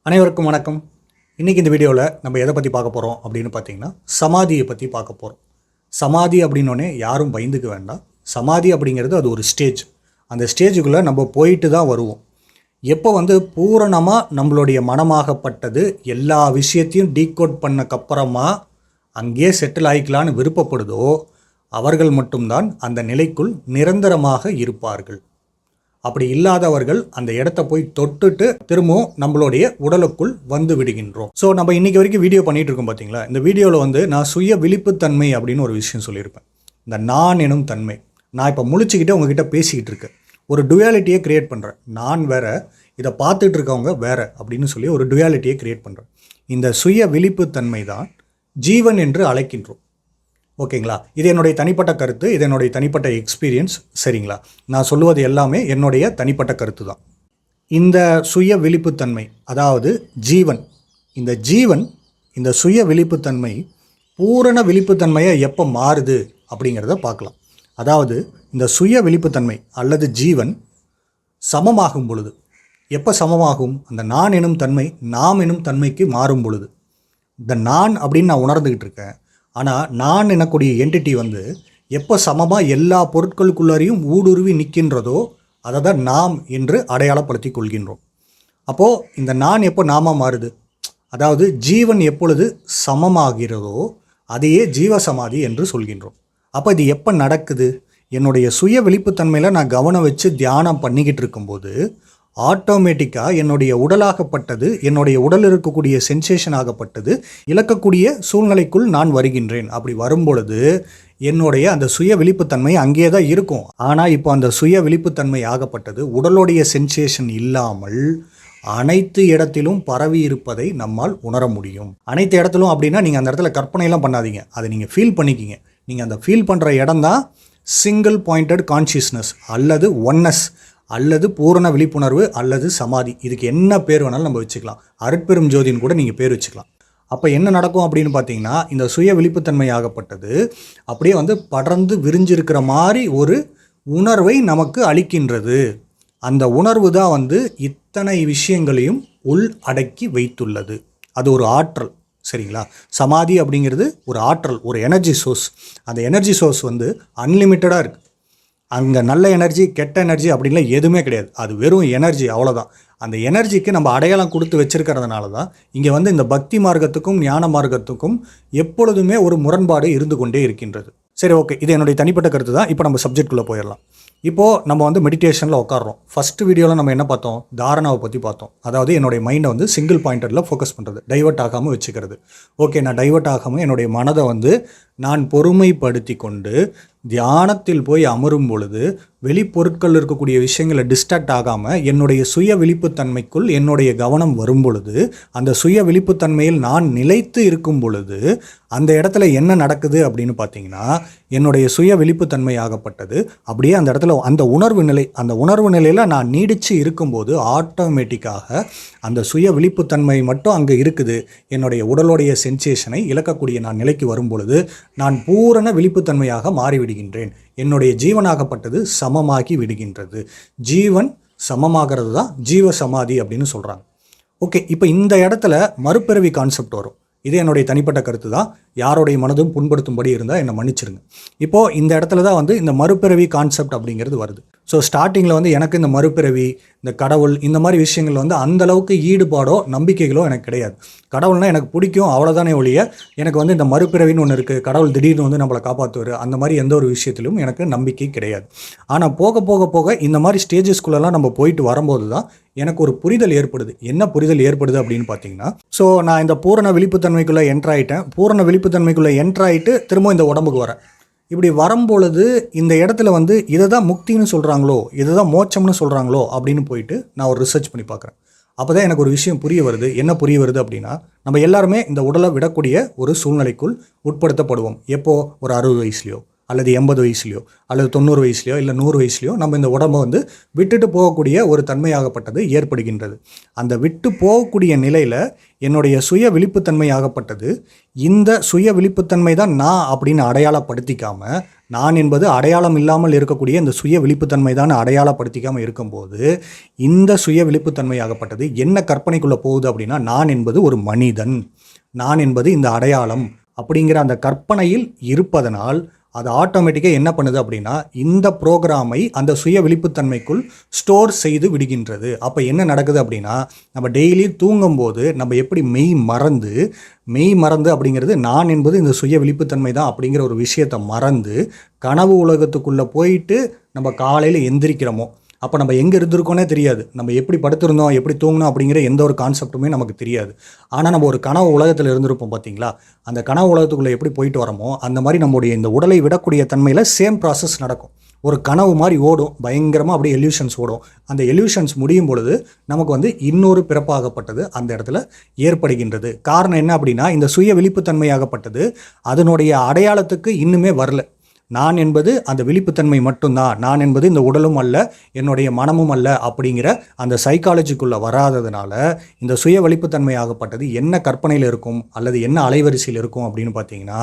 அனைவருக்கும் வணக்கம். இன்றைக்கி இந்த வீடியோவில் நம்ம எதை பற்றி பார்க்க போகிறோம் அப்படின்னு பார்த்தீங்கன்னா சமாதியை பற்றி பார்க்க போகிறோம். சமாதி அப்படின்னோடனே யாரும் பயந்துக்க வேண்டாம். சமாதி அப்படிங்கிறது அது ஒரு ஸ்டேஜ். அந்த ஸ்டேஜுக்குள்ளே நம்ம போயிட்டு தான் வருவோம். எப்போ பூரணமாக நம்மளுடைய மனமாகப்பட்டது எல்லா விஷயத்தையும் டீகோட் பண்ணக்கப்புறமா அங்கேயே செட்டில் ஆகிக்கலான்னு விருப்பப்படுதோ அவர்கள் மட்டும்தான் அந்த நிலைக்குள் நிரந்தரமாக இருப்பார்கள். அப்படி இல்லாதவர்கள் அந்த இடத்த போய் தொட்டுட்டு திரும்பவும் நம்மளுடைய உடலுக்குள் வந்து விடுகின்றோம். ஸோ நம்ம இன்றைக்கி வரைக்கும் வீடியோ பண்ணிகிட்டு இருக்கோம் பார்த்தீங்களா. இந்த வீடியோவில் நான் சுய விழிப்புத்தன்மை அப்படின்னு ஒரு விஷயம் சொல்லியிருப்பேன். இந்த நான் எனும் தன்மை. நான் இப்போ முழிச்சுக்கிட்டே உங்ககிட்ட பேசிக்கிட்டு இருக்கேன். ஒரு டுயாலிட்டியை க்ரியேட் பண்ணுறேன். நான் வேற, இதை பார்த்துட்டு இருக்கவங்க வேற அப்படின்னு சொல்லி ஒரு டுயாலிட்டியை க்ரியேட் பண்ணுறேன். இந்த சுய விழிப்புத்தன்மை தான் ஜீவன் என்று அழைக்கின்றோம். ஓகேங்களா? இது என்னுடைய தனிப்பட்ட கருத்து, இது என்னுடைய தனிப்பட்ட எக்ஸ்பீரியன்ஸ். சரிங்களா? நான் சொல்லுவது எல்லாமே என்னுடைய தனிப்பட்ட கருத்து தான். இந்த சுய விழிப்புத்தன்மை, அதாவது ஜீவன், இந்த சுய விழிப்புத்தன்மை பூரண விழிப்புத்தன்மையை எப்போ மாறுது அப்படிங்கிறத பார்க்கலாம். அதாவது இந்த சுய விழிப்புத்தன்மை அல்லது ஜீவன் சமமாகும் பொழுது, எப்போ சமமாகும்? அந்த நான் எனும் தன்மை நாம் எனும் தன்மைக்கு மாறும் பொழுது. இந்த நான் அப்படின்னு நான் உணர்ந்துக்கிட்டு இருக்கேன். ஆனால் நான் எனக்கூடிய என்டிட்டி எப்போ சமமாக எல்லா பொருட்களுக்குள்ளாரையும் ஊடுருவி நிற்கின்றதோ அதை தான் நாம் என்று அடையாளப்படுத்தி கொள்கின்றோம். அப்போது இந்த நான் எப்போ நாம மாறுது? அதாவது ஜீவன் எப்பொழுது சமமாகிறதோ அதையே ஜீவசமாதி என்று சொல்கின்றோம். அப்போ இது எப்போ நடக்குது? என்னுடைய சுய விழிப்புத்தன்மையில் நான் கவனம் வச்சு தியானம் பண்ணிக்கிட்டு இருக்கும்போது ஆட்டோமேட்டிக்காக என்னுடைய உடலாகப்பட்டது, என்னுடைய உடலில் இருக்கக்கூடிய சென்சேஷன் ஆகப்பட்டது இழக்கக்கூடிய சூழ்நிலைக்குள் நான் வருகின்றேன். அப்படி வரும்பொழுது என்னுடைய அந்த சுய விழிப்புத்தன்மை அங்கேயே தான் இருக்கும். ஆனால் இப்போ அந்த சுய விழிப்புத்தன்மை ஆகப்பட்டது உடலுடைய சென்சேஷன் இல்லாமல் அனைத்து இடத்திலும் பரவி இருப்பதை நம்மால் உணர முடியும். அனைத்து இடத்திலும் அப்படின்னா நீங்கள் அந்த இடத்துல கற்பனையெல்லாம் பண்ணாதீங்க, அதை நீங்கள் ஃபீல் பண்ணிக்கிங்க. நீங்கள் அந்த ஃபீல் பண்ணுற இடம் தான் சிங்கிள் பாயிண்டட் கான்ஷியஸ்னஸ் அல்லது ஒன்னஸ் அல்லது பூரண விழிப்புணர்வு அல்லது சமாதி. இதுக்கு என்ன பேர் வேணாலும் நம்ம வச்சுக்கலாம். அருட்பெரும் ஜோதின்னு கூட நீங்கள் பேர் வச்சுக்கலாம். அப்போ என்ன நடக்கும் அப்படின்னு பார்த்தீங்கன்னா, இந்த சுய விழிப்புத்தன்மை ஆகப்பட்டது அப்படியே படர்ந்து விரிஞ்சிருக்கிற மாதிரி ஒரு உணர்வை நமக்கு அளிக்கின்றது. அந்த உணர்வு தான் இத்தனை விஷயங்களையும் உள் அடக்கி வைத்துள்ளது. அது ஒரு ஆற்றல். சரிங்களா? சமாதி அப்படிங்கிறது ஒரு ஆற்றல், ஒரு எனர்ஜி சோர்ஸ். அந்த எனர்ஜி சோர்ஸ் அன்லிமிட்டடாக இருக்குது. அங்கே நல்ல எனர்ஜி கெட்ட எனர்ஜி அப்படின்லாம் எதுவுமே கிடையாது. அது வெறும் எனர்ஜி, அவ்வளோதான். அந்த எனர்ஜிக்கு நம்ம அடையாளம் கொடுத்து வச்சிருக்கிறதுனால தான் இங்கே இந்த பக்தி மார்க்கத்துக்கும் ஞான மார்க்கத்துக்கும் எப்பொழுதுமே ஒரு முரண்பாடு இருந்து கொண்டே இருக்கின்றது. சரி, ஓகே, இது என்னுடைய தனிப்பட்ட கருத்து தான். இப்போ நம்ம சப்ஜெக்டுக்குள்ளே போயிடலாம். இப்போது நம்ம மெடிடேஷனில் உட்காடுறோம். ஃபஸ்ட்டு வீடியோவில் நம்ம என்ன பார்த்தோம்? தாரணாவை பற்றி பார்த்தோம். அதாவது என்னுடைய மைண்டை சிங்கிள் பாயிண்டரில் ஃபோக்கஸ் பண்ணுறது, டைவர்ட் ஆகாமல் வச்சுக்கிறது. ஓகே, நான் டைவர்ட் ஆகாமல் என்னுடைய மனதை நான் பொறுமைப்படுத்தி கொண்டு தியானத்தில் போய் அமரும் பொழுது வெளிப்பொருட்கள் இருக்கக்கூடிய விஷயங்களை டிஸ்ட்ராக்ட் ஆகாமல் என்னுடைய சுய விழிப்புத்தன்மைக்குள் என்னுடைய கவனம் வரும் பொழுது, அந்த சுய விழிப்புத்தன்மையில் நான் நிலைத்து இருக்கும் பொழுது அந்த இடத்துல என்ன நடக்குது அப்படின்னு பார்த்தீங்கன்னா, என்னுடைய சுய விழிப்புத்தன்மை ஆகப்பட்டது அப்படியே அந்த இடத்துல அந்த உணர்வு நிலையில் நான் நீடித்து இருக்கும்போது ஆட்டோமேட்டிக்காக அந்த சுய விழிப்புத்தன்மை மட்டும் அங்கே இருக்குது. என்னுடைய உடலுடைய சென்சேஷனை இழக்கக்கூடிய நான் நிலைக்கு வரும் பொழுது நான் பூரண விழிப்புத்தன்மையாக மாறிவிடுகின்றேன். என்னுடைய ஜீவனாகப்பட்டது சமமாகி விடுகின்றது. ஜீவன் சமமாகிறது தான் ஜீவ சமாதி அப்படின்னு சொல்கிறாங்க. ஓகே, இப்போ இந்த இடத்துல மறுபிறவி கான்செப்ட் வரும். இது என்னுடைய தனிப்பட்ட கருத்து தான். யாருடைய மனதும் புண்படுத்தும்படி இருந்தால் என்னை மன்னிச்சிருங்க. இப்போது இந்த இடத்துல தான் இந்த மறுபிறவி கான்செப்ட் அப்படிங்கிறது வருது. ஸோ ஸ்டார்டிங்கில் எனக்கு இந்த மறுபிறவி, இந்த கடவுள், இந்த மாதிரி விஷயங்கள் அந்தளவுக்கு ஈடுபாடோ நம்பிக்கைகளோ எனக்கு கிடையாது. கடவுள்னால் எனக்கு பிடிக்கும், அவ்வளோதானே ஒழிய எனக்கு இந்த மறுபிறவின்னு ஒன்று இருக்குது, கடவுள் திடீர்னு நம்மளை காப்பாற்றுவார், அந்த மாதிரி எந்த ஒரு விஷயத்திலும் எனக்கு நம்பிக்கை கிடையாது. ஆனால் போக போக போக இந்த மாதிரி ஸ்டேஜஸ்குள்ளெல்லாம் நம்ம போயிட்டு வரும்போது தான் எனக்கு ஒரு புரிதல் ஏற்படுது. என்ன புரிதல் ஏற்படுது அப்படின்னு பார்த்தீங்கன்னா, ஸோ நான் இந்த பூரண விழிப்புத்தன்மைக்குள்ளே என்ட்ராயிட்டேன். பூரண விழிப்புத்தன்மைக்குள்ளே என்ட்ராயிட்டு திரும்ப இந்த உடம்புக்கு வரேன். இப்படி வரும்பொழுது இந்த இடத்துல இதை தான் முக்தின்னு சொல்கிறாங்களோ, இதை தான் மோட்சம்னு சொல்கிறாங்களோ அப்படின்னு போயிட்டு நான் ஒரு ரிசர்ச் பண்ணி பார்க்குறேன். அப்போ தான் எனக்கு ஒரு விஷயம் புரிய வருது. என்ன புரிய வருது அப்படின்னா, நம்ம எல்லாருமே இந்த உடலை விடக்கூடிய ஒரு சூழ்நிலைக்குள் உட்படுத்தப்படுவோம். எப்போது? ஒரு 60 வயசுலையோ அல்லது 80 வயசுலையோ அல்லது 90 வயசுலையோ இல்லை 100 வயசுலையோ நம்ம இந்த உடம்பை வந்து விட்டுட்டு போகக்கூடிய ஒரு தன்மையாகப்பட்டது ஏற்படுகின்றது. அந்த விட்டு போகக்கூடிய நிலையில் என்னுடைய சுய விழிப்புத்தன்மையாகப்பட்டது இந்த சுய விழிப்புத்தன்மை தான் நான் அப்படின்னு அடையாளப்படுத்திக்காமல், நான் என்பது அடையாளம் இல்லாமல் இருக்கக்கூடிய இந்த சுய விழிப்புத்தன்மை தான் அடையாளப்படுத்திக்காமல் இருக்கும்போது இந்த சுய விழிப்புத்தன்மையாகப்பட்டது என்ன கற்பனைக்குள்ளே போகுது அப்படின்னா, நான் என்பது ஒரு மனிதன், நான் என்பது இந்த அடையாளம் அப்படிங்கிற அந்த கற்பனையில் இருப்பதனால் அது ஆட்டோமேட்டிக்காக என்ன பண்ணுது அப்படின்னா இந்த ப்ரோக்ராமை அந்த சுய விழிப்புத்தன்மைக்குள் ஸ்டோர் செய்து விடுகின்றது. அப்போ என்ன நடக்குது அப்படின்னா, நம்ம டெய்லி தூங்கும்போது நம்ம எப்படி மெய் மறந்து அப்படிங்கிறது நான் என்பது இந்த சுய விழிப்புத்தன்மை தான் அப்படிங்கிற ஒரு விஷயத்தை மறந்து கனவு உலகத்துக்குள்ளே போயிட்டு நம்ம காலையில் எந்திரிக்கிறோமோ, அப்போ நம்ம எங்கே இருந்திருக்கோன்னே தெரியாது, நம்ம எப்படி படுத்திருந்தோம் எப்படி தூங்கினோம் அப்படிங்கிற எந்த ஒரு கான்செப்ட்டுமே நமக்கு தெரியாது. ஆனால் நம்ம ஒரு கனவு உலகத்தில் இருந்திருப்போம் பார்த்தீங்களா, அந்த கனவு உலகத்துக்குள்ளே எப்படி போயிட்டு வரமோ அந்த மாதிரி நம்முடைய இந்த உடலை விடக்கூடிய தன்மையில் சேம் ப்ராசஸ் நடக்கும். ஒரு கனவு மாதிரி ஓடும், பயங்கரமாக அப்படியே எல்யூஷன்ஸ் ஓடும். அந்த எல்யூஷன்ஸ் முடியும் பொழுது நமக்கு வந்து இன்னொரு பிறப்பாகப்பட்டது அந்த இடத்துல ஏற்படுகின்றது. காரணம் என்ன அப்படின்னா, இந்த சுய விழிப்புத்தன்மையாகப்பட்டது அதனுடைய அடையாளத்துக்கு இன்னுமே வரல. நான் என்பது அந்த விழிப்புத்தன்மை மட்டும்தான், நான் என்பது இந்த உடலும் அல்ல என்னுடைய மனமும் அல்ல அப்படிங்கிற அந்த சைக்காலஜிக்குள்ளே வராததுனால இந்த சுய விழிப்புத்தன்மையாகப்பட்டது என்ன கற்பனையில் இருக்கும் அல்லது என்ன அலைவரிசையில் இருக்கும் அப்படின்னு பார்த்தீங்கன்னா,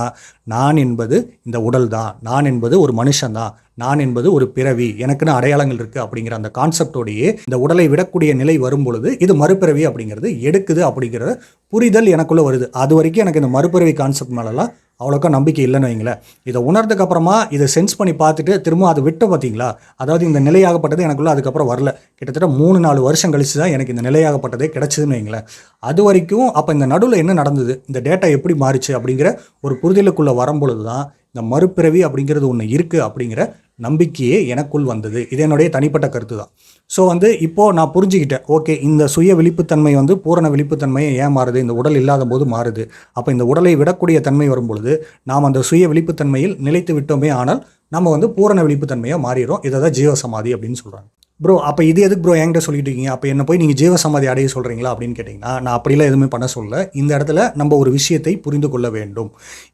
நான் என்பது இந்த உடல் தான், நான் என்பது ஒரு மனுஷன்தான், நான் என்பது ஒரு பிறவி, எனக்குன்னு அடையாளங்கள் இருக்குது அப்படிங்கிற அந்த கான்செப்டோடையே இந்த உடலை விடக்கூடிய நிலை வரும் பொழுது இது மறுபிறவி அப்படிங்கிறது எடுக்குது அப்படிங்கிற புரிதல் எனக்குள்ளே வருது. அது வரைக்கும் எனக்கு இந்த மறுபிறவி கான்செப்ட் மேலெல்லாம் அவ்வளோக்கா நம்பிக்கை இல்லைன்னு வைங்களேன். இதை உணர்ந்ததுக்கு அப்புறமா இதை சென்ஸ் பண்ணி பார்த்துட்டு திரும்ப அதை விட்டு பார்த்தீங்களா, அதாவது இந்த நிலையாகப்பட்டது எனக்குள்ளே அதுக்கப்புறம் வரல. கிட்டத்தட்ட 3-4 வருஷம் கழிச்சு தான் எனக்கு இந்த நிலையாகப்பட்டதே கிடச்சிதுன்னு வைங்களேன். அது வரைக்கும் அப்போ இந்த நடுவில் என்ன நடந்தது, இந்த டேட்டா எப்படி மாறிச்சு அப்படிங்கிற ஒரு புரிதலுக்குள்ளே வரும்பொழுது தான் இந்த மறுபிறவி அப்படிங்கிறது ஒன்று இருக்குது அப்படிங்கிற நம்பிக்கையே எனக்குள் வந்தது. இது என்னுடைய தனிப்பட்ட கருத்து தான். ஸோ வந்து இப்போது நான் புரிஞ்சுக்கிட்டேன், ஓகே இந்த சுய விழிப்புத்தன்மை வந்து பூரண விழிப்புத்தன்மையை ஏன் மாறுது, இந்த உடல் இல்லாத போது மாறுது. அப்போ இந்த உடலை விடக்கூடிய தன்மை வரும்பொழுது நாம் அந்த சுய விழிப்புத்தன்மையில் நிலைத்து விட்டோமே, ஆனால் நம்ம வந்து பூரண விழிப்புத்தன்மையாக மாறிடும். இதை தான் ஜீவசமாதி அப்படின்னு சொல்கிறாங்க. ப்ரோ அப்போ இது எதுக்கு ப்ரோ என்கிட்ட சொல்லிட்டு இருக்கீங்க, அப்போ என்ன போய் நீங்கள் ஜீவசமாதி அடைய சொல்கிறீங்களா அப்படின்னு கேட்டிங்கன்னா, நான் அப்படிலாம் எதுவுமே பண்ண சொல்ல. இந்த இடத்துல நம்ம ஒரு விஷயத்தை புரிந்து கொள்ள வேண்டும்.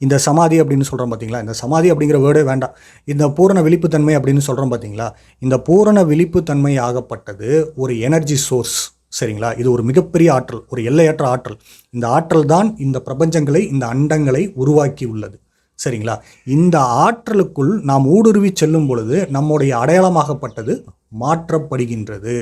இந்த சமாதி அப்படின்னு சொல்கிறோம் பார்த்தீங்களா, இந்த சமாதி அப்படிங்கிற வேர்டே வேண்டாம், இந்த பூரண விழிப்புத்தன்மை அப்படின்னு சொல்கிறோம் பார்த்தீங்களா, இந்த பூரண விழிப்புத்தன்மை ஆகப்பட்டது ஒரு எனர்ஜி சோர்ஸ். சரிங்களா, இது ஒரு மிகப்பெரிய ஆற்றல், ஒரு எல்லையற்ற ஆற்றல். இந்த ஆற்றல் தான் இந்த பிரபஞ்சங்களை இந்த அண்டங்களை உருவாக்கி உள்ளது. சரிங்களா, இந்த ஆற்றலுக்குள் நாம் ஊடுருவி செல்லும் பொழுது நம்முடைய அடையாளமாகப்பட்டது மாற்றப்படுகின்றது.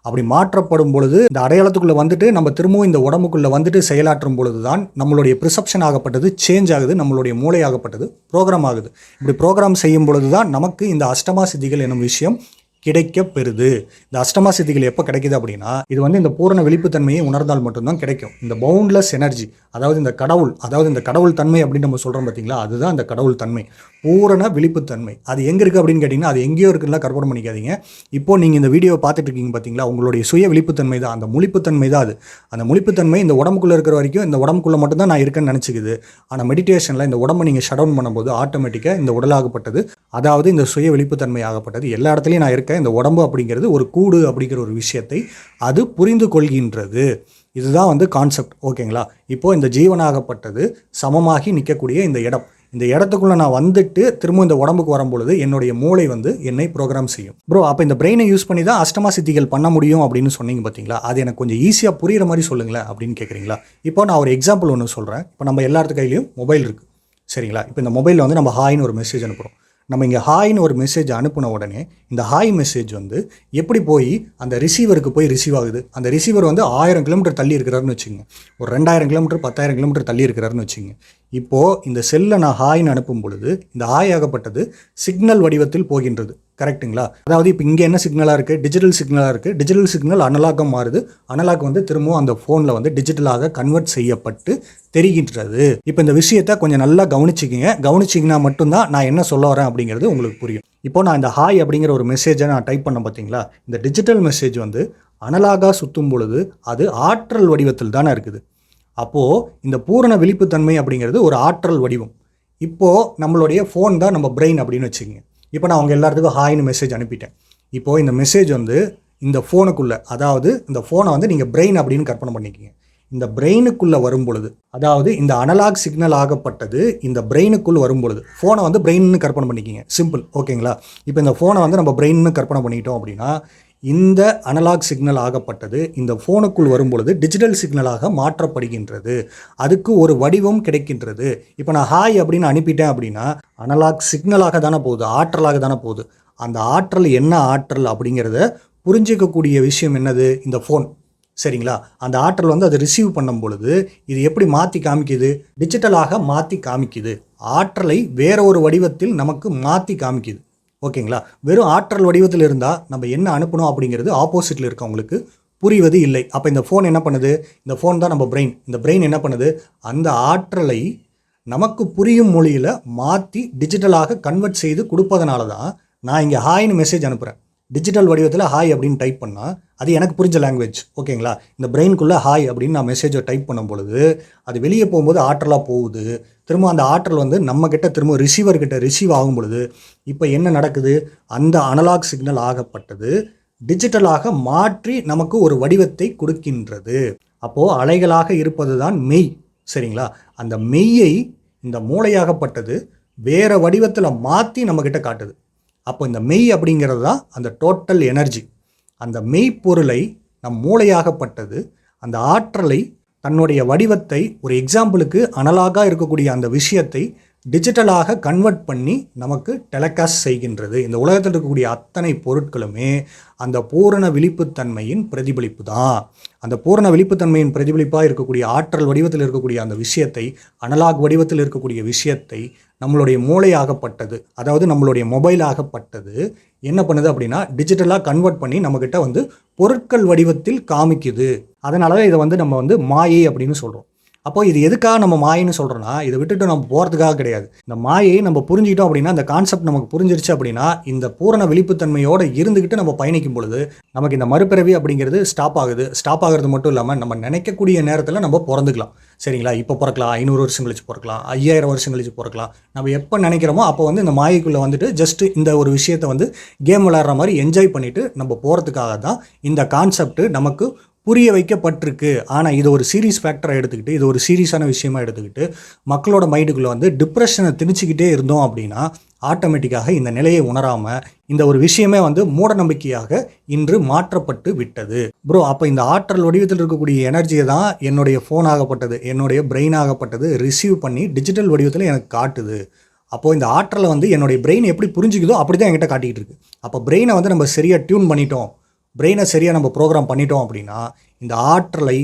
அப்படி மாற்றப்படும் பொழுது இந்த அடையாளத்துக்குள்ளே வந்துட்டு நம்ம திரும்பவும் இந்த உடம்புக்குள்ளே வந்துட்டு செயலாற்றும் பொழுது தான் நம்மளுடைய ப்ரிசெப்ஷன் ஆகப்பட்டது சேஞ்ச் ஆகுது, நம்மளுடைய மூளையாகப்பட்டது ப்ரோக்ராம் ஆகுது. இப்படி ப்ரோக்ராம் செய்யும் பொழுது தான் நமக்கு இந்த அஷ்டமா சித்திகள் என்னும் விஷயம் கிடைக்க பெறுது. இந்த அஷ்டமா சித்திகள் எப்போ கிடைக்குது அப்படின்னா, இது வந்து இந்த பூரண விழிப்புத்தன்மையை உணர்ந்தால் மட்டும்தான் கிடைக்கும். இந்த பவுண்ட்லெஸ் எனர்ஜி, அதாவது இந்த கடவுள், அதாவது இந்த கடவுள் தன்மை அப்படின்னு நம்ம சொல்கிறோம் பார்த்தீங்களா, அதுதான் இந்த கடவுள் தன்மை, பூரண விழிப்புத்தன்மை. அது எங்கே இருக்குது அப்படின்னு கேட்டிங்கன்னா, அது எங்கேயோ இருக்குன்னா கற்பனை பண்ணிக்காதீங்க. இப்போது நீங்கள் இந்த வீடியோவை பார்த்துட்டு இருக்கீங்க பார்த்தீங்களா, உங்களுடைய சுய விழிப்புத்தன்மை தான், அந்த முழிப்புத்தன்மை தான் அது. அந்த முழிப்புத்தன்மை இந்த உடம்புக்குள்ளே இருக்கிற வரைக்கும் இந்த உடம்புக்குள்ளே மட்டும்தான் நான் இருக்கேன்னு நினச்சிக்குது. ஆனால் மெடிடேஷனில் இந்த உடம்பை நீங்கள் ஷட் டவுன் பண்ணும்போது ஆட்டோமேட்டிக்காக இந்த உடலாகப்பட்டது, அதாவது இந்த சுய விழிப்புத்தன்மை ஆகப்பட்டது எல்லா இடத்துலையும் நான் இருக்கேன், இந்த உடம்பு அப்படிங்கிறது ஒரு கூடு அப்படிங்கிற ஒரு விஷயத்தை அது புரிந்து கொள்கின்றது. இதுதான் வந்து கான்செப்ட். ஓகேங்களா, இப்போது இந்த ஜீவனாகப்பட்டது சமமாகி நிற்கக்கூடிய இந்த இடம், இந்த இடத்துக்குள்ளே நான் வந்துட்டு திரும்ப இந்த உடம்புக்கு வரும்பொழுது என்னுடைய மூளை வந்து என்னை ப்ரோக்ராம் செய்யும். ப்ரோ அப்போ இந்த பிரெயினை யூஸ் பண்ணி தான் அஷ்டமா சித்திகள் பண்ண முடியும் அப்படின்னு சொன்னீங்க பார்த்தீங்களா, அது எனக்கு கொஞ்சம் ஈஸியாக புரிகிற மாதிரி சொல்லுங்களேன் அப்படின்னு கேட்குறீங்களா. இப்போ நான் ஒரு எக்ஸாம்பிள் ஒன்று சொல்கிறேன். இப்போ நம்ம எல்லாத்து கையிலையும் மொபைல் இருக்குது. சரிங்களா, இப்போ இந்த மொபைலில் வந்து நம்ம ஹாய்னு ஒரு மெசேஜ் அனுப்புகிறோம். நம்ம இங்கே ஹாய்னு ஒரு மெசேஜ் அனுப்பின உடனே இந்த ஹாய் மெசேஜ் வந்து எப்படி போய் அந்த ரிசீவருக்கு போய் ரிசீவ் ஆகுது. அந்த ரிசீவர் வந்து 1000 கிலோமீட்டர் தள்ளி இருக்கிறாருன்னு வச்சுங்க, ஒரு 2000 கிலோமீட்டர் 10,000 கிலோமீட்டர் தள்ளி இருக்கிறாருன்னு வச்சுங்க. இப்போது இந்த செல்லை நான் ஹாய்னு அனுப்பும் பொழுது இந்த ஹாய் ஆகப்பட்டது சிக்னல் வடிவத்தில் போகின்றது. கரெக்டுங்களா, அதாவது இப்போ இங்கே என்ன சிக்னலாக இருக்குது, டிஜிட்டல் சிக்னலாக இருக்குது. டிஜிட்டல் சிக்னல் அனலாக மாறுது, அனலாக் வந்து திரும்பவும் அந்த ஃபோனில் வந்து டிஜிட்டலாக கன்வெர்ட் செய்யப்பட்டு தெரிகின்றது. இப்போ இந்த விஷயத்தை கொஞ்சம் நல்லா கவனிச்சிங்கன்னா மட்டும்தான் நான் என்ன சொல்ல வரேன் அப்படிங்கிறது உங்களுக்கு புரியும். இப்போ நான் இந்த ஹாய் அப்படிங்கிற ஒரு மெசேஜை நான் டைப் பண்ண பார்த்தீங்களா, இந்த டிஜிட்டல் மெசேஜ் வந்து அனலாகாக சுற்றும் பொழுது அது ஆற்றல் வடிவத்தில் தானே இருக்குது. அப்போது இந்த பூரண விழிப்புத்தன்மை அப்படிங்கிறது ஒரு ஆற்றல் வடிவம். இப்போது நம்மளுடைய ஃபோன் தான் நம்ம பிரெயின் அப்படின்னு வச்சுக்கோங்க. இப்போ நான் அவங்க எல்லாத்துக்கும் ஹாய்னு மெசேஜ் அனுப்பிட்டேன். இப்போது இந்த மெசேஜ் வந்து இந்த ஃபோனுக்குள்ளே, அதாவது இந்த ஃபோனை வந்து நீங்கள் பிரெயின் அப்படின்னு கற்பனை பண்ணிக்கிங்க. இந்த பிரெயினுக்குள்ளே வரும் பொழுது, அதாவது இந்த அனலாக் சிக்னல் ஆகப்பட்டது இந்த பிரெயினுக்குள் வரும் பொழுது, ஃபோனை வந்து பிரெயின்னு கற்பனை பண்ணிக்கிங்க, சிம்பிள், ஓகேங்களா? இப்போ இந்த ஃபோனை வந்து நம்ம பிரெயின்னு கற்பனை பண்ணிட்டோம் அப்படின்னா, இந்த அனலாக் சிக்னல் ஆகப்பட்டது இந்த ஃபோனுக்குள் வரும்பொழுது டிஜிட்டல் சிக்னலாக மாற்றப்படுகின்றது. அதுக்கு ஒரு வடிவம் கிடைக்கின்றது. இப்போ நான் ஹாய் அப்படின்னு அனுப்பிட்டேன் அப்படின்னா அனலாக் சிக்னலாக தானே போகுது, ஆற்றலாக தானே போகுது. அந்த ஆற்றல் என்ன ஆற்றல் அப்படிங்கிறத புரிஞ்சிக்கக்கூடிய விஷயம் என்னது? இந்த ஃபோன், சரிங்களா? அந்த ஆற்றல் வந்து அதை ரிசீவ் பண்ணும் பொழுது இது எப்படி மாற்றி காமிக்குது? டிஜிட்டலாக மாற்றி காமிக்குது. ஆற்றலை வேற ஒரு வடிவத்தில் நமக்கு மாற்றி காமிக்குது, ஓகேங்களா? வெறும் ஆற்றல் வடிவத்தில் இருந்தால் நம்ம என்ன அனுப்பணும் அப்படிங்கிறது ஆப்போசிட்டில் இருக்கவங்களுக்கு புரிவது இல்லை. அப்போ இந்த ஃபோன் என்ன பண்ணுது? இந்த ஃபோன் தான் நம்ம பிரெயின். இந்த பிரெயின் என்ன பண்ணுது? அந்த ஆற்றலை நமக்கு புரியும் மொழியில் மாற்றி டிஜிட்டலாக கன்வெர்ட் செய்து கொடுப்பதனால தான் நான் இங்கே ஹாய்னு மெசேஜ் அனுப்புகிறேன். டிஜிட்டல் வடிவத்தில் ஹாய் அப்படின்னு டைப் பண்ணால் அது எனக்கு புரிஞ்ச லாங்குவேஜ், ஓகேங்களா? இந்த பிரெயின்குள்ளே ஹாய் அப்படின்னு நான் மெசேஜை டைப் பண்ணும் பொழுது அது வெளியே போகும்போது ஆற்றலாக போகுது. திரும்ப அந்த ஆற்றல் வந்து நம்மக்கிட்ட திரும்ப ரிசீவர்கிட்ட ரிசீவ் ஆகும் பொழுது இப்போ என்ன நடக்குது? அந்த அனலாக் சிக்னல் ஆகப்பட்டது டிஜிட்டலாக மாற்றி நமக்கு ஒரு வடிவத்தை கொடுக்கின்றது. அப்போது அலைகளாக இருப்பது தான் மெய், சரிங்களா? அந்த மெய்யை இந்த மூளையாகப்பட்டது வேறு வடிவத்தில் மாற்றி நம்மக்கிட்ட காட்டுது. அப்போ இந்த மெய் அப்படிங்கிறது தான் அந்த டோட்டல் எனர்ஜி. அந்த மெய்ப்பொருளை நம் மூளையாகப்பட்டது அந்த ஆற்றலை தன்னுடைய வடிவத்தை, ஒரு எக்ஸாம்பிளுக்கு அனலாகாக இருக்கக்கூடிய அந்த விஷயத்தை டிஜிட்டலாக கன்வெர்ட் பண்ணி நமக்கு டெலிகாஸ்ட் செய்கின்றது. இந்த உலகத்தில் இருக்கக்கூடிய அத்தனை பொருட்களுமே அந்த பூரண விழிப்புத்தன்மையின் பிரதிபலிப்பு தான். அந்த பூரண விழிப்புத்தன்மையின் பிரதிபலிப்பாக இருக்கக்கூடிய ஆற்றல் வடிவத்தில் இருக்கக்கூடிய அந்த விஷயத்தை, அனலாக் வடிவத்தில் இருக்கக்கூடிய விஷயத்தை நம்மளுடைய மூளையாகப்பட்டது, அதாவது நம்மளுடைய மொபைல் ஆகப்பட்டது என்ன பண்ணுது அப்படின்னா டிஜிட்டலாக கன்வெர்ட் பண்ணி நம்மக்கிட்ட வந்து பொருட்கள் வடிவத்தில் காமிக்குது. அதனால தான் இதை வந்து நம்ம வந்து மாயை அப்படின்னு சொல்கிறோம். அப்போ இது எதுக்காக நம்ம மாயின்னு சொல்கிறோன்னா, இதை விட்டுட்டு நம்ம போகிறதுக்காக கிடையாது. இந்த மாயை நம்ம புரிஞ்சுக்கிட்டோம் அப்படின்னா, அந்த கான்செப்ட் நமக்கு புரிஞ்சிருச்சு அப்படின்னா, இந்த பூரண விழிப்புத்தன்மையோடு இருந்துக்கிட்டு நம்ம பயணிக்கும் பொழுது நமக்கு இந்த மறுபிறவி அப்படிங்கிறது ஸ்டாப் ஆகுது. ஸ்டாப் ஆகிறது மட்டும் இல்லாமல் நம்ம நினைக்கக்கூடிய நேரத்தில் நம்ம பிறந்துக்கலாம், சரிங்களா? இப்போ பிறக்கலாம், 500 வருஷம் கழிச்சு பிறக்கலாம், 5000 வருஷம் கழிச்சு பிறக்கலாம். நம்ம எப்போ நினைக்கிறோமோ அப்போ வந்து இந்த மாயைக்குள்ளே வந்துட்டு ஜஸ்ட் இந்த ஒரு விஷயத்தை வந்து கேம் விளையாடுற மாதிரி என்ஜாய் பண்ணிவிட்டு நம்ம போகிறதுக்காக தான் இந்த கான்செப்ட் நமக்கு புரிய வைக்கப்பட்டிருக்கு. ஆனால் இது ஒரு சீரியஸ் ஃபேக்டராக எடுத்துக்கிட்டு, இது ஒரு சீரியஸான விஷயமாக எடுத்துக்கிட்டு மக்களோட மைண்டுக்குள்ளே வந்து டிப்ரெஷனை திணிச்சிக்கிட்டே இருந்தோம் அப்படின்னா ஆட்டோமேட்டிக்காக இந்த நிலையை உணராமல் இந்த ஒரு விஷயமே வந்து மூட நம்பிக்கையாக இன்று மாற்றப்பட்டு விட்டது. ப்ரோ, அப்போ இந்த ஆற்றல் வடிவத்தில் இருக்கக்கூடிய எனர்ஜியை தான் என்னுடைய ஃபோன் ஆகப்பட்டது, என்னுடைய பிரெயின் ஆகப்பட்டது ரிசீவ் பண்ணி டிஜிட்டல் வடிவத்தில் எனக்கு காட்டுது. அப்போது இந்த ஆற்றலை வந்து என்னுடைய பிரெயின் எப்படி புரிஞ்சுக்குதோ அப்படி தான் என்கிட்ட காட்டிக்கிட்டு இருக்கு. அப்போ பிரெயினை வந்து நம்ம சரியாக டியூன் பண்ணிட்டோம், பிரெயினை சரியாக நம்ம ப்ரோக்ராம் பண்ணிட்டோம் அப்படின்னா இந்த ஆற்றலை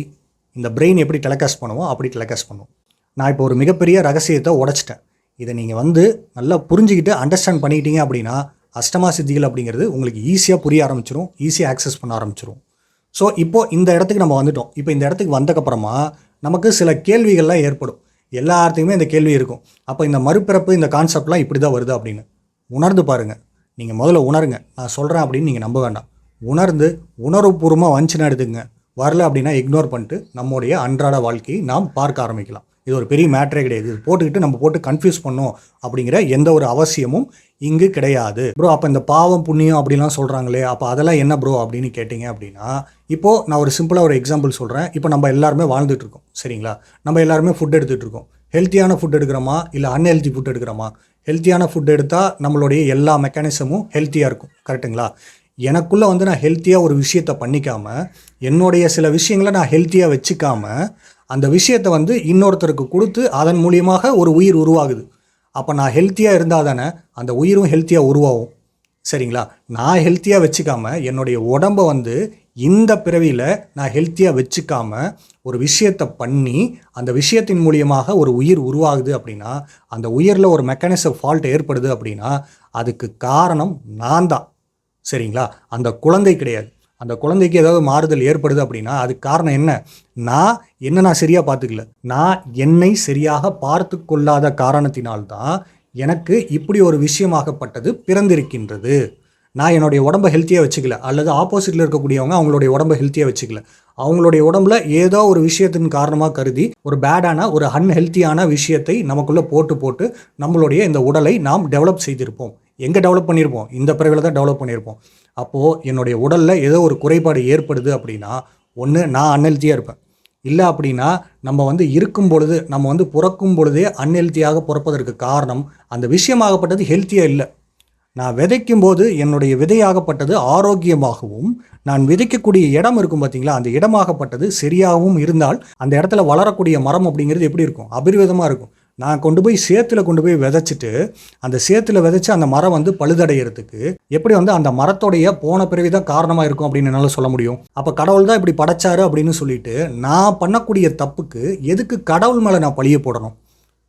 இந்த பிரெயின் எப்படி டெலிகாஸ்ட் பண்ணுவோம் அப்படி டெலிகாஸ்ட் பண்ணுவோம். நான் இப்போ ஒரு மிகப்பெரிய ரகசியத்தை உடைச்சிட்டேன். இதை நீங்கள் வந்து நல்லா புரிஞ்சுக்கிட்டு அண்டர்ஸ்டாண்ட் பண்ணிக்கிட்டீங்க அப்படின்னா அஷ்டமா சித்திகள் அப்படிங்கிறது உங்களுக்கு ஈஸியாக புரிய ஆரம்பிச்சிடும், ஈஸியாக ஆக்சஸ் பண்ண ஆரம்பிச்சிடும். ஸோ இப்போது இந்த இடத்துக்கு நம்ம வந்துட்டோம். இப்போ இந்த இடத்துக்கு வந்தக்கப்புறமா நமக்கு சில கேள்விகள்லாம் ஏற்படும். எல்லாத்துக்குமே இந்த கேள்வி இருக்கும். அப்போ இந்த மறுபிறப்பு, இந்த கான்செப்ட்லாம் இப்படி தான் வருது அப்படின்னு உணர்ந்து பாருங்கள். நீங்கள் முதல்ல உணருங்க. நான் சொல்கிறேன் அப்படின்னு நீங்கள் நம்ப வேண்டாம். உணர்ந்து உணர்வுபூர்வமாக வந்துச்சுன்னா எடுத்துங்க, வரல அப்படின்னா இக்னோர் பண்ணிட்டு நம்முடைய அன்றாட வாழ்க்கையை நாம் பார்க்க ஆரம்பிக்கலாம். இது ஒரு பெரிய மேட்டரே கிடையாது. இது போட்டுக்கிட்டு நம்ம போட்டு கன்ஃபியூஸ் பண்ணோம் அப்படிங்கிற எந்த ஒரு அவசியமும் இங்கு கிடையாது. ப்ரோ, அப்போ இந்த பாவம் புண்ணியம் அப்படிலாம் சொல்கிறாங்களே, அப்போ அதெல்லாம் என்ன ப்ரோ அப்படின்னு கேட்டிங்க அப்படின்னா, இப்போது நான் ஒரு சிம்பிளாக ஒரு எக்ஸாம்பிள் சொல்கிறேன். இப்போ நம்ம எல்லாருமே வாழ்ந்துட்டு இருக்கோம், சரிங்களா? நம்ம எல்லாருமே ஃபுட் எடுத்துகிட்டு இருக்கோம். ஹெல்த்தியான ஃபுட் எடுக்கிறோமா இல்லை அன்ஹெல்த்தி ஃபுட் எடுக்கிறோமா? ஹெல்த்தியான ஃபுட் எடுத்தால் நம்மளுடைய எல்லா மெக்கானிசமும் ஹெல்த்தியாக இருக்கும், கரெக்டுங்களா? எனக்குள்ளே வந்து நான் ஹெல்த்தியாக ஒரு விஷயத்தை பண்ணிக்காமல், என்னுடைய சில விஷயங்களை நான் ஹெல்த்தியாக வச்சுக்காமல் அந்த விஷயத்தை வந்து இன்னொருத்தருக்கு கொடுத்து அதன் மூலியமாக ஒரு உயிர் உருவாகுது. அப்போ நான் ஹெல்த்தியாக இருந்தால் தானே அந்த உயிரும் ஹெல்த்தியாக உருவாகும், சரிங்களா? நான் ஹெல்த்தியாக வச்சுக்காமல் என்னுடைய உடம்பை வந்து இந்த பிறவியில் நான் ஹெல்த்தியாக வச்சுக்காமல் ஒரு விஷயத்தை பண்ணி அந்த விஷயத்தின் மூலியமாக ஒரு உயிர் உருவாகுது அப்படின்னா, அந்த உயிரில் ஒரு மெக்கானிசம் ஃபால்ட் ஏற்படுது அப்படின்னா அதுக்கு காரணம் நான் தான், சரிங்களா? அந்த குழந்தை கிடையாது. அந்த குழந்தைக்கு ஏதாவது மாறுதல் ஏற்படுது அப்படின்னா அதுக்கு காரணம் என்ன? நான் சரியாக பார்த்துக்கல, நான் என்னை சரியாக பார்த்து கொள்ளாத காரணத்தினால்தான் எனக்கு இப்படி ஒரு விஷயமாகப்பட்டது பிறந்திருக்கின்றது. நான் என்னுடைய உடம்பை ஹெல்த்தியாக வச்சுக்கல, அல்லது ஆப்போசிட்டில் இருக்கக்கூடியவங்க அவங்களுடைய உடம்பை ஹெல்த்தியாக வச்சுக்கல. அவங்களுடைய உடம்புல ஏதோ ஒரு விஷயத்தின் காரணமாக கருதி ஒரு பேடான ஒரு அன்ஹெல்த்தியான விஷயத்தை நமக்குள்ளே போட்டு நம்மளுடைய இந்த உடலை நாம் டெவலப் செய்திருப்போம். எங்கே டெவலப் பண்ணியிருப்போம்? இந்த பிறவியில் தான் டெவலப் பண்ணியிருப்போம். அப்போது என்னுடைய உடலில் ஏதோ ஒரு குறைபாடு ஏற்படுது அப்படின்னா, ஒன்று நான் அன்ஹெல்த்தியாக இருப்பேன், இல்லை அப்படின்னா நம்ம வந்து இருக்கும் பொழுது நம்ம வந்து பிறக்கும் பொழுதே அன்ஹெல்த்தியாக பிறப்பதற்கு காரணம் அந்த விஷயமாகப்பட்டது ஹெல்த்தியாக இல்லை. நான் விதைக்கும் போது என்னுடைய விதையாகப்பட்டது ஆரோக்கியமாகவும், நான் விதைக்கக்கூடிய இடம் இருக்கும் பார்த்தீங்களா, அந்த இடமாகப்பட்டது சரியாகவும் இருந்தால் அந்த இடத்துல வளரக்கூடிய மரம் அப்படிங்கிறது எப்படி இருக்கும்? அபரிவிதமாக இருக்கும். நான் கொண்டு போய் சேத்துல கொண்டு போய் விதைச்சிட்டு அந்த சேத்துல விதைச்சு அந்த மரம் வந்து பழுதடைகிறதுக்கு எப்படி வந்து அந்த மரத்தோடைய போன பிறவி தான் காரணமாக இருக்கும் அப்படின்னு என்னால் சொல்ல முடியும். அப்போ கடவுள் தான் இப்படி படைச்சாரு அப்படின்னு சொல்லிட்டு நான் பண்ணக்கூடிய தப்புக்கு எதுக்கு கடவுள் மேலே நான் பழிய போடணும்?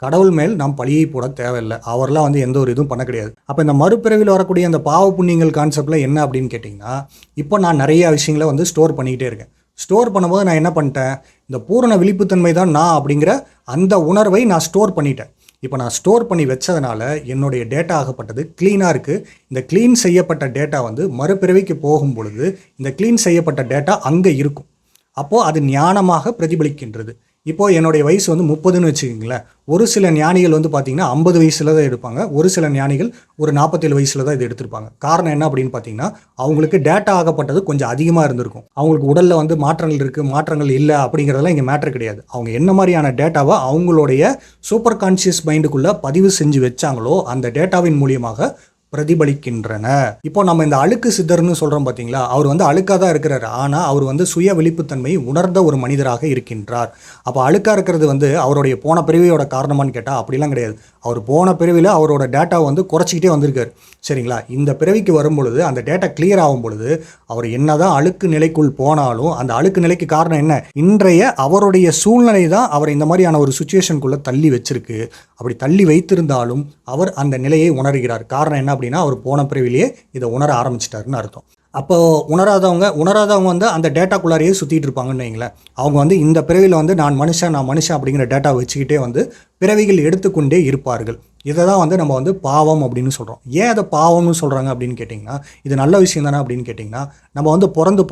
கடவுள் மேல் நாம் பழியை போட தேவையில்லை. அவரெல்லாம் வந்து எந்த ஒரு இதுவும் பண்ண கிடையாது. அப்போ இந்த மறுபிறவியில் வரக்கூடிய அந்த பாவ புண்ணியங்கள் கான்செப்டில் என்ன அப்படின்னு கேட்டிங்கன்னா, இப்போ நான் நிறைய விஷயங்களை வந்து ஸ்டோர் பண்ணிக்கிட்டே இருக்கேன். ஸ்டோர் பண்ணும்போது நான் என்ன பண்ணிட்டேன், இந்த பூரண விழிப்புத்தன்மை தான் நான் அப்படிங்கிற அந்த உணர்வை நான் ஸ்டோர் பண்ணிட்டேன். இப்போ நான் ஸ்டோர் பண்ணி வச்சதுனால என்னுடைய டேட்டா ஆகப்பட்டது க்ளீனாக இருக்குது. இந்த க்ளீன் செய்யப்பட்ட டேட்டா வந்து மறுபிறவிக்கு போகும் பொழுது இந்த க்ளீன் செய்யப்பட்ட டேட்டா அங்கே இருக்கும். அப்போது அது ஞானமாக பிரதிபலிக்கின்றது. இப்போது என்னுடைய வயசு வந்து 30ன்னு வச்சுக்கிங்களேன். ஒரு சில ஞானிகள் வந்து பார்த்திங்கன்னா 50 வயசில் தான் எடுப்பாங்க. ஒரு சில ஞானிகள் ஒரு 47 வயசில் தான் இது எடுத்திருப்பாங்க. காரணம் என்ன அப்படின்னு பார்த்தீங்கன்னா, அவங்களுக்கு டேட்டா ஆகப்பட்டது கொஞ்சம் அதிகமாக இருந்திருக்கும். அவங்களுக்கு உடலில் வந்து மாற்றங்கள் இருக்குது, மாற்றங்கள் இல்லை அப்படிங்கிறதெல்லாம் இங்கே மேட்ரு கிடையாது. அவங்க என்ன மாதிரியான டேட்டாவை அவங்களுடைய சூப்பர் கான்ஷியஸ் மைண்டுக்குள்ளே பதிவு செஞ்சு வச்சாங்களோ அந்த டேட்டாவின் மூலியமாக பிரதிபலிக்கின்றன. இப்போ நம்ம இந்த அழுக்கு சித்தர்னு சொல்கிறோம் பார்த்தீங்களா, அவர் வந்து அழுக்காக தான் இருக்கிறார். ஆனால் அவர் வந்து சுய விழிப்புத்தன்மை உணர்ந்த ஒரு மனிதராக இருக்கின்றார். அப்போ அழுக்காக இருக்கிறது வந்து அவருடைய போன பிறவியோட காரணமானு கேட்டால் அப்படிலாம் கிடையாது. அவர் போன பிறவியில் அவரோட டேட்டாவை வந்து குறைச்சிக்கிட்டே வந்திருக்காரு. சரிங்களா? இந்த பிறவிக்கு வரும் பொழுது அந்த டேட்டா கிளியர் ஆகும் பொழுது அவர் என்னதான் அழுக்கு நிலைக்குள் போனாலும் அந்த அழுக்கு நிலைக்கு காரணம் என்ன? இன்றைய அவருடைய சூழ்நிலை தான் அவர் இந்த மாதிரியான ஒரு சுச்சுவேஷனுக்குள்ளே தள்ளி வச்சிருக்கு. அப்படி தள்ளி வைத்திருந்தாலும் அவர் அந்த நிலையை உணர்கிறார். காரணம் என்ன அப்படின்னா, அவர் போன பிறவிலேயே இதை உணர ஆரம்பிச்சிட்டாருன்னு அர்த்தம். அப்போ உணராதவங்க வந்து அந்த டேட்டாக்குள்ளாரையே சுற்றிட்டு இருப்பாங்கன்னு வைங்களேன். அவங்க வந்து இந்த பிறவியில் வந்து நான் மனுஷன் அப்படிங்கிற டேட்டாவை வச்சுக்கிட்டே வந்து பிறவிகள் எடுத்துக்கொண்டே இருப்பார்கள். இதை தான் வந்து நம்ம வந்து பாவம் அப்படின்னு சொல்கிறோம். ஏன் அதை பாவம்னு சொல்கிறாங்க அப்படின்னு கேட்டிங்கன்னா, இது நல்ல விஷயம் தானே அப்படின்னு கேட்டிங்கன்னா, நம்ம வந்து பிறந்து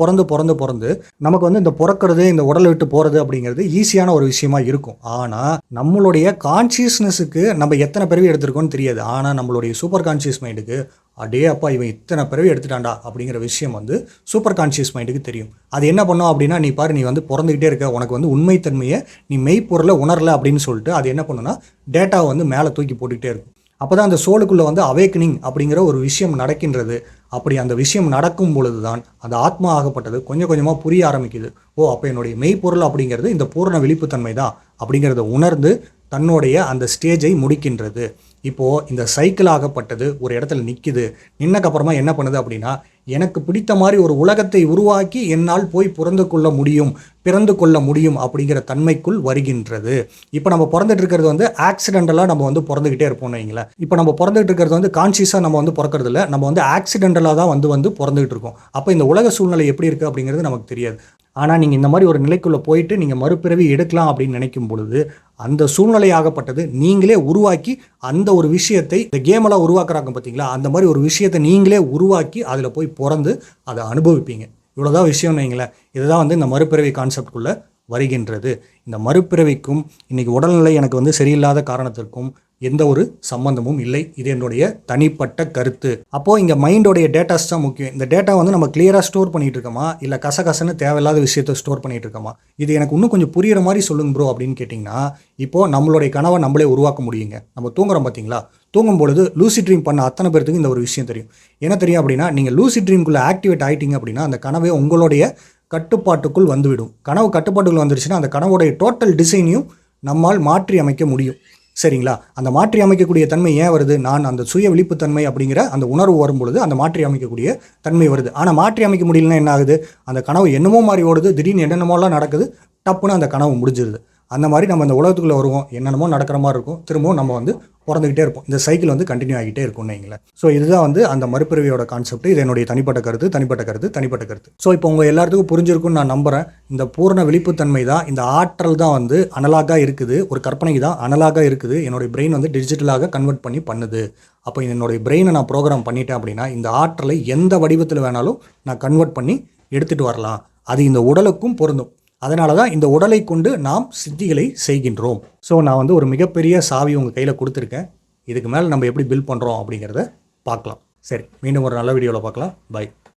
நமக்கு வந்து இந்த பிறக்கிறது, இந்த உடலை விட்டு போகிறது அப்படிங்கிறது ஈஸியான ஒரு விஷயமா இருக்கும். ஆனால் நம்மளுடைய கான்ஷியஸ்னஸுக்கு நம்ம எத்தனை பிறவி எடுத்திருக்கோன்னு தெரியாது. ஆனால் நம்மளுடைய சூப்பர் கான்ஷியஸ் மைண்டுக்கு அடே அப்பா இவன் இத்தனை பிறவி எடுத்துட்டான்டா அப்படிங்கிற விஷயம் வந்து சூப்பர் கான்ஷியஸ் மைண்டுக்கு தெரியும். அது என்ன பண்ணும் அப்படின்னா, நீ பாரு, நீ வந்து பிறந்துக்கிட்டே இருக்க, உனக்கு வந்து உண்மைத்தன்மையை நீ மெய்ப்பொருளை உணரலை அப்படின்னு சொல்லிட்டு அது என்ன பண்ணுன்னா டேட்டாவை வந்து மேலே தூக்கி போட்டுக்கிட்டே இருக்கும். அப்போ தான் அந்த சோலுக்குள்ளே வந்து அவேக்கனிங் அப்படிங்கிற ஒரு விஷயம் நடக்கின்றது. அப்படி அந்த விஷயம் நடக்கும் பொழுது தான் அந்த ஆத்மா ஆகப்பட்டது கொஞ்சம் கொஞ்சமாக புரிய ஆரம்பிக்குது. ஓ, அப்போ என்னுடைய மெய்ப்பொருள் அப்படிங்கிறது இந்த பூரண விழிப்புத்தன்மை தான் அப்படிங்கிறத உணர்ந்து தன்னுடைய அந்த ஸ்டேஜை முடிக்கின்றது. இப்போது இந்த சைக்கிள் ஆகப்பட்டது ஒரு இடத்துல நிற்கிது. நின்னக்கப்புறமா என்ன பண்ணுது அப்படின்னா, எனக்கு பிடித்த மாதிரி ஒரு உலகத்தை உருவாக்கி என்னால் போய் பிறந்து கொள்ள முடியும் அப்படிங்கிற தன்மைக்குள் வருகின்றது. இப்போ நம்ம பிறந்துட்டு இருக்கிறது வந்து ஆக்சிடென்டலாக நம்ம வந்து பிறந்துக்கிட்டே இருப்போம்னு வைங்களேன். இப்போ நம்ம பிறந்துட்டு இருக்கிறது வந்து கான்ஷியஸாக நம்ம வந்து பிறக்கிறது இல்லை, நம்ம வந்து ஆக்சிடென்டலாக தான் வந்து பிறந்துகிட்டு இருக்கோம். அப்போ இந்த உலக சூழ்நிலை எப்படி இருக்குது அப்படிங்கிறது நமக்கு தெரியாது. ஆனால் நீங்கள் இந்த மாதிரி ஒரு நிலைக்குள்ளே போயிட்டு நீங்கள் மறுபிறவி எடுக்கலாம் அப்படின்னு நினைக்கும் பொழுது அந்த சூழ்நிலையாகப்பட்டது நீங்களே உருவாக்கி அந்த ஒரு விஷயத்தை, இந்த கேமெல்லாம் உருவாக்குறாங்க பார்த்தீங்களா, அந்த மாதிரி ஒரு விஷயத்தை நீங்களே உருவாக்கி அதில் போய் பிறந்து அதை அனுபவிப்பீங்க. இவ்வளோதான் விஷயம்னு வைங்களேன். இதுதான் வந்து இந்த மறுபிறவி கான்செப்டுக்குள்ளே வருகின்றது. இந்த மறுபிறவிக்கும் இன்றைக்கி உடல்நிலை எனக்கு வந்து சரியில்லாத காரணத்திற்கும் எந்த ஒரு சம்பந்தமும் இல்லை. இது என்னுடைய தனிப்பட்ட கருத்து. அப்போது இங்கே மைண்டோடைய டேட்டாஸ் தான் முக்கியம். இந்த டேட்டா வந்து நம்ம கிளியராக ஸ்டோர் பண்ணிகிட்டு இருக்கோமா, இல்லை கசகசன்னு தேவையில்லாத விஷயத்தை ஸ்டோர் பண்ணிகிட்டு இருக்கோமா? இது எனக்கு இன்னும் கொஞ்சம் புரிகிற மாதிரி சொல்லுங்க ப்ரோ அப்படின்னு கேட்டிங்கன்னா, இப்போது நம்மளுடைய கனவை நம்மளே உருவாக்க முடியுங்க. நம்ம தூங்குறோம் பார்த்தீங்களா, தூங்கும் பொழுது லூசிட் ட்ரீம் பண்ண அத்தனை பேருக்கு இந்த ஒரு விஷயம் தெரியும். என்ன தெரியும் அப்படின்னா, நீங்கள் லூசிட் ட்ரீம்குள்ளே ஆக்டிவேட் ஆகிட்டீங்க அப்படின்னா அந்த கனவே உங்களுடைய கட்டுப்பாட்டுக்குள் வந்துவிடும். கனவு கட்டுப்பாட்டுக்குள் வந்துருச்சுன்னா அந்த கனவுடைய டோட்டல் டிசைனையும் நம்மால் மாற்றி அமைக்க முடியும். சரிங்களா? அந்த மாற்றி அமைக்கக்கூடிய தன்மை ஏன் வருது? நான் அந்த சுய விழிப்புத்தன்மை அப்படிங்கிற அந்த உணர்வு வரும்பொழுது அந்த மாற்றி அமைக்கக்கூடிய தன்மை வருது. ஆனால் மாற்றி அமைக்க முடியலன்னா என்ன ஆகுது? அந்த கனவு என்னமோ மாதிரி ஓடுது, திடீர்னு என்னென்னமோலாம் நடக்குது, டப்புன்னு அந்த கனவு முடிஞ்சிருது. அந்த மாதிரி நம்ம இந்த உலகத்துக்குள்ளே வருவோம், என்னென்னமோ நடக்கிற மாதிரி இருக்கும், திரும்பவும் நம்ம வந்து பிறந்துக்கிட்டே இருப்போம். இந்த சைக்கிள் வந்து கண்டினியூ ஆகிட்டே இருக்கும்னு வைங்களேன். ஸோ இதுதான் வந்து அந்த மறுபிறவியோட கான்செப்ட். இது என்னுடைய தனிப்பட்ட கருத்து. ஸோ இப்போ உங்கள் எல்லாத்துக்கும் புரிஞ்சிருக்கும்னு நான் நம்புகிறேன். இந்த பூரண விழிப்புத்தன்மை தான், இந்த ஆற்றல் தான் வந்து அனலாகாக இருக்குது, ஒரு கற்பனைக்கு தான் அனலாகாக இருக்குது. என்னுடைய பிரெயின் வந்து டிஜிட்டலாக கன்வெர்ட் பண்ணி பண்ணுது. அப்போ என்னுடைய பிரெயினை நான் ப்ரோக்ராம் பண்ணிட்டேன் அப்படின்னா இந்த ஆற்றலை எந்த வடிவத்தில் வேணாலும் நான் கன்வெர்ட் பண்ணி எடுத்துகிட்டு வரலாம். அது இந்த உடலுக்கும் பொருந்தும். அதனால தான் இந்த உடலை கொண்டு நாம் சித்திகளை செய்கின்றோம். ஸோ நான் வந்து ஒரு மிகப்பெரிய சாவி உங்கள் கையில் கொடுத்துருக்கேன். இதுக்கு மேலே நம்ம எப்படி பில்ட் பண்ணுறோம் அப்படிங்கிறத பார்க்கலாம். சரி, மீண்டும் ஒரு நல்ல வீடியோவில் பார்க்கலாம். பை.